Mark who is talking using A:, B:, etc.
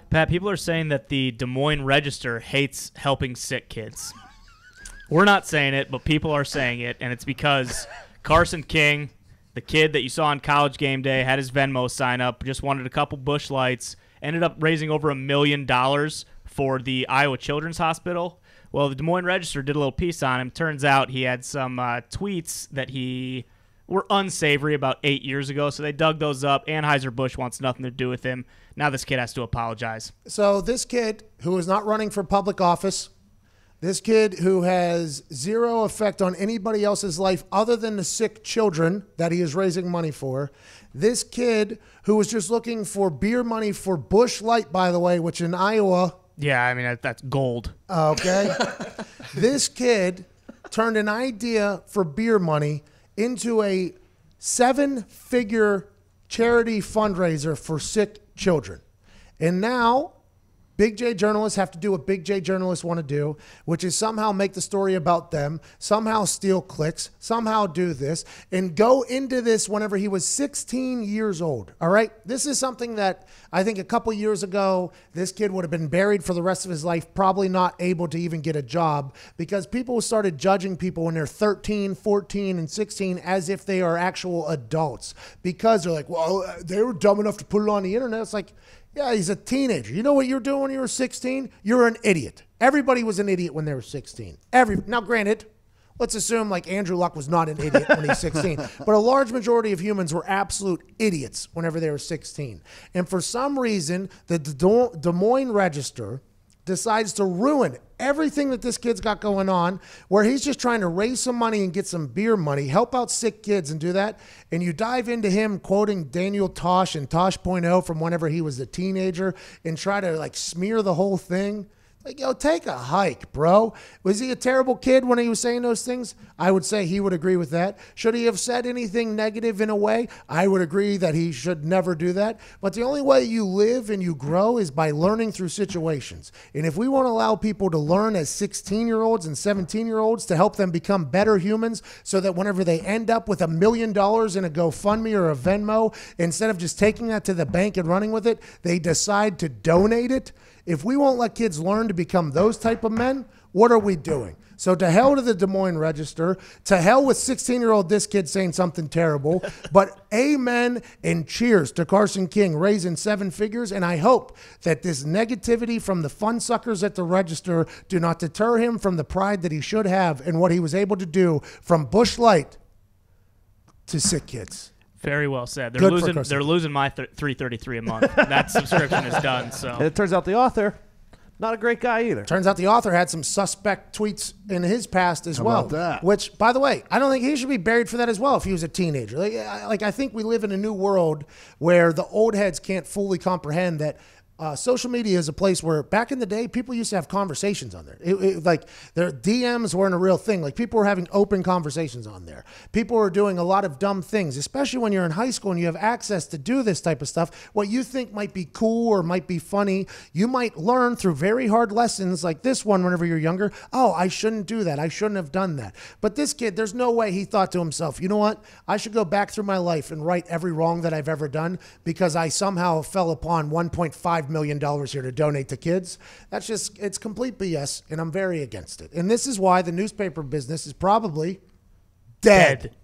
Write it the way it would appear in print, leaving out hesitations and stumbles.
A: Pat, people are saying that the Des Moines Register hates helping sick kids. We're not saying it, but people are saying it, and it's because Carson King, the kid that you saw on College Game Day, had his Venmo sign up, just wanted a couple Busch Lights, ended up raising over $1 million for the Iowa Children's Hospital. Well, the Des Moines Register did a little piece on him. Turns out he had some tweets that were unsavory about 8 years ago, so they dug those up. Anheuser-Busch wants nothing to do with him. Now this kid has to apologize.
B: So this kid who is not running for public office, this kid who has zero effect on anybody else's life other than the sick children that he is raising money for, this kid who was just looking for beer money for Busch Light, by the way, which in Iowa...
A: Yeah, I mean, that's gold.
B: Okay. This kid turned an idea for beer money into a 7-figure charity fundraiser for sick children. And now Big J journalists have to do what Big J journalists want to do, which is somehow make the story about them, somehow steal clicks, somehow do this, and go into this whenever he was 16 years old. All right? This is something that I think a couple years ago, this kid would have been buried for the rest of his life, probably not able to even get a job, because people started judging people when they're 13, 14, and 16 as if they are actual adults, because they're like, well, they were dumb enough to put it on the internet. It's like, yeah, he's a teenager. You know what you're doing when you were 16? You're an idiot. Everybody was an idiot when they were 16. Now, granted, let's assume like Andrew Luck was not an idiot when he's 16, but a large majority of humans were absolute idiots whenever they were 16. And for some reason, the Des Moines Register decides to ruin everything that this kid's got going on, where he's just trying to raise some money and get some beer money, help out sick kids and do that. And you dive into him quoting Daniel Tosh and Tosh.0 from whenever he was a teenager and try to like smear the whole thing. Like, yo, take a hike, bro. Was he a terrible kid when he was saying those things? I would say he would agree with that. Should he have said anything negative in a way? I would agree that he should never do that. But the only way you live and you grow is by learning through situations. And if we want to allow people to learn as 16-year-olds and 17-year-olds to help them become better humans so that whenever they end up with $1 million in a GoFundMe or a Venmo, instead of just taking that to the bank and running with it, they decide to donate it. If we won't let kids learn to become those type of men, what are we doing? So to hell to the Des Moines Register, to hell with 16-year-old this kid saying something terrible, but amen and cheers to Carson King raising 7 figures, and I hope that this negativity from the fun suckers at the Register do not deter him from the pride that he should have in what he was able to do from Busch Light to sick kids.
A: Very well said. They're losing my $3.33 a month. That subscription is done. So
C: and it turns out the author, not a great guy either.
B: Turns out the author had some suspect tweets in his past as well.
D: About that?
B: Which, by the way, I don't think he should be buried for that as well if he was a teenager. Like I think we live in a new world where the old heads can't fully comprehend that social media is a place where back in the day, people used to have conversations on there. Like their DMs weren't a real thing. Like people were having open conversations on there. People were doing a lot of dumb things, especially when you're in high school and you have access to do this type of stuff. What you think might be cool or might be funny, you might learn through very hard lessons like this one whenever you're younger. Oh, I shouldn't do that. I shouldn't have done that. But this kid, there's no way he thought to himself, you know what? I should go back through my life and right every wrong that I've ever done because I somehow fell upon $1.5 million here to donate to kids. That's just, it's complete BS, and I'm very against it. And this is why the newspaper business is probably dead.